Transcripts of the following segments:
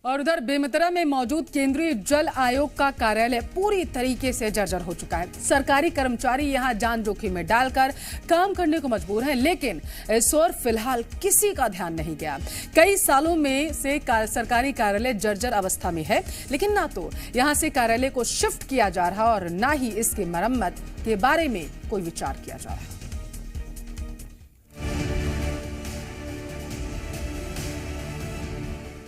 और उधर बेमेतरा में मौजूद केंद्रीय जल आयोग का कार्यालय पूरी तरीके से जर्जर हो चुका है। सरकारी कर्मचारी यहां जान जोखिम में डालकर काम करने को मजबूर हैं, लेकिन इस ओर फिलहाल किसी का ध्यान नहीं गया। कई सालों में से सरकारी कार्यालय जर्जर अवस्था में है, लेकिन ना तो यहां से कार्यालय को शिफ्ट किया जा रहा और ना ही इसकी मरम्मत के बारे में कोई विचार किया जा रहा।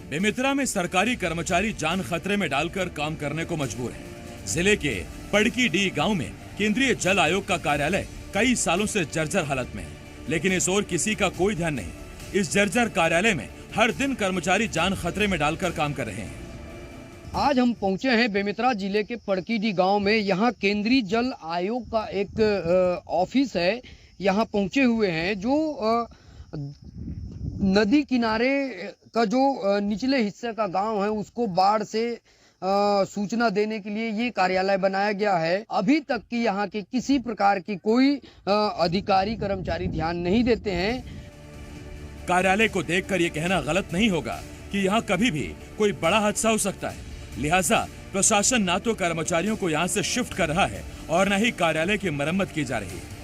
बेमेतरा में सरकारी कर्मचारी जान खतरे में डालकर काम करने को मजबूर हैं। जिले के पड़कीडीह गांव में केंद्रीय जल आयोग का कार्यालय कई सालों से जर्जर हालत में है, लेकिन इस ओर किसी का कोई ध्यान नहीं। इस जर्जर कार्यालय में हर दिन कर्मचारी जान खतरे में डालकर काम कर रहे हैं। आज हम पहुंचे हैं बेमेतरा जिले के पड़कीडीह गांव में। यहाँ केंद्रीय जल आयोग का एक ऑफिस है। यहाँ पहुंचे हुए हैं जो नदी किनारे का जो निचले हिस्से का गांव है उसको बाढ़ से सूचना देने के लिए ये कार्यालय बनाया गया है। अभी तक की यहाँ के किसी प्रकार की कोई अधिकारी कर्मचारी ध्यान नहीं देते हैं। कार्यालय को देखकर ये कहना गलत नहीं होगा कि यहाँ कभी भी कोई बड़ा हादसा हो सकता है, लिहाजा प्रशासन ना तो कर्मचारियों को यहाँ से शिफ्ट कर रहा है और न ही कार्यालय की मरम्मत की जा रही है।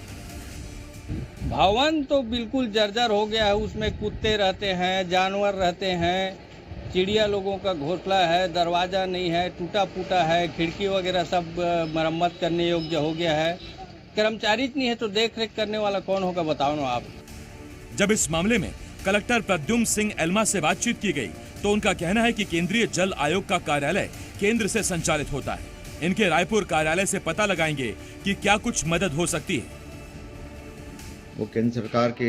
भवन तो बिल्कुल जर्जर हो गया है। उसमें कुत्ते रहते हैं, जानवर रहते हैं, चिड़िया लोगों का घोंसला है, दरवाजा नहीं है, टूटा फूटा है, खिड़की वगैरह सब मरम्मत करने योग्य हो गया है। कर्मचारी नहीं है तो देख रेख करने वाला कौन होगा, बताओ ना आप। जब इस मामले में कलेक्टर प्रद्युम्न सिंह एल्मा से बातचीत की गई तो उनका कहना है कि केंद्रीय जल आयोग का कार्यालय केंद्र से संचालित होता है। इनके रायपुर कार्यालय से पता लगाएंगे कि क्या कुछ मदद हो सकती है। वो केंद्र सरकार के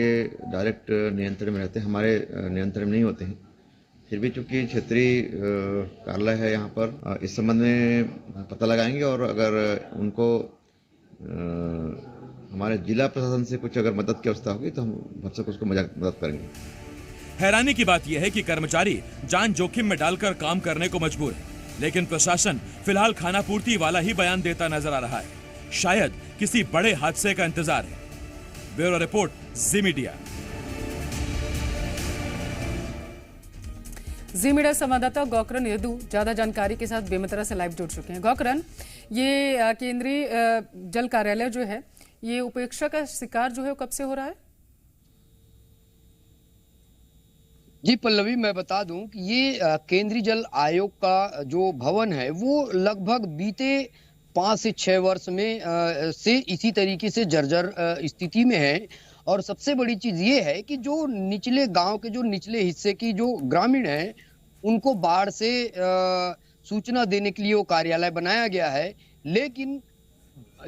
डायरेक्ट नियंत्रण में रहते हैं, हमारे नियंत्रण में नहीं होते हैं। फिर भी चूंकि क्षेत्रीय कार्यालय है यहाँ पर, इस संबंध में पता लगाएंगे और अगर उनको हमारे जिला प्रशासन से कुछ अगर मदद की व्यवस्था होगी तो हम भरसक उसको मदद करेंगे। हैरानी की बात यह है कि कर्मचारी जान जोखिम में डालकर काम करने को मजबूर है, लेकिन प्रशासन फिलहाल खानापूर्ति वाला ही बयान देता नजर आ रहा है। शायद किसी बड़े हादसे का इंतजार है। ब्यूरो रिपोर्ट, जी मीडिया। जी मीडिया संवाददाता गौकरण यदू ज्यादा जानकारी के साथ बेमेतरा से लाइव जुड़ चुके हैं। गौकरण, ये केंद्रीय जल कार्यालय जो है ये उपेक्षा का शिकार जो है वो कब से हो रहा है? जी पल्लवी, मैं बता दूं कि ये केंद्रीय जल आयोग का जो भवन है वो लगभग बीते 5 से 6 वर्ष में से इसी तरीके से जर्जर स्थिति में है। और सबसे बड़ी चीज ये है कि जो निचले गांव के जो निचले हिस्से की जो ग्रामीण हैं उनको बाढ़ से सूचना देने के लिए वो कार्यालय बनाया गया है, लेकिन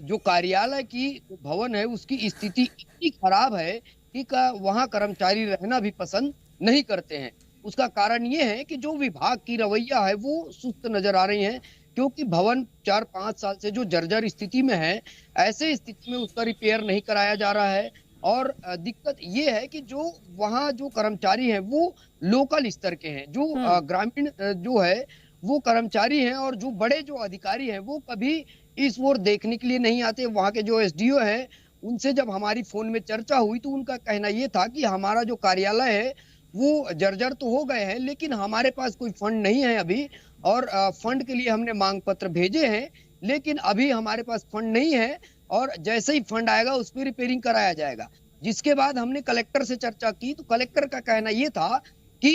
जो कार्यालय की भवन है उसकी स्थिति इतनी खराब है कि वहां कर्मचारी रहना भी पसंद नहीं करते हैं। उसका कारण ये है कि जो विभाग की रवैया है वो सुस्त नजर आ रही है, क्योंकि भवन 4-5 साल से जो जर्जर स्थिति में है, ऐसे स्थिति में उसका रिपेयर नहीं कराया जा रहा है। और दिक्कत ये है कि जो वहाँ जो कर्मचारी हैं वो लोकल स्तर के हैं, जो ग्रामीण जो है वो कर्मचारी हैं, और जो बड़े जो अधिकारी हैं वो कभी इस ओर देखने के लिए नहीं आते। वहाँ के जो एसडीओ हैं उनसे जब हमारी फोन में चर्चा हुई तो उनका कहना ये था कि हमारा जो कार्यालय है वो जर्जर तो हो गए हैं, लेकिन हमारे पास कोई फंड नहीं है अभी, और फंड के लिए हमने मांग पत्र भेजे हैं, लेकिन अभी हमारे पास फंड नहीं है, और जैसे ही फंड आएगा उस पर रिपेयरिंग कराया जाएगा। जिसके बाद हमने कलेक्टर से चर्चा की तो कलेक्टर का कहना ये था कि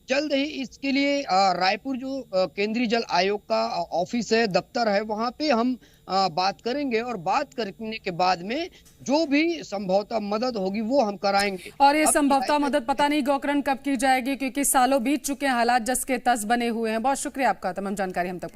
जल्द ही इसके लिए रायपुर जो केंद्रीय जल आयोग का ऑफिस है, दफ्तर है, वहां पे हम बात करेंगे, और बात करने के बाद में जो भी संभवतः मदद होगी वो हम कराएंगे। और ये संभवतः मदद पता नहीं गौकरण कब की जाएगी, क्योंकि सालों बीत चुके हैं, हालात जस के तस बने हुए हैं। बहुत शुक्रिया आपका, तमाम जानकारी हम तक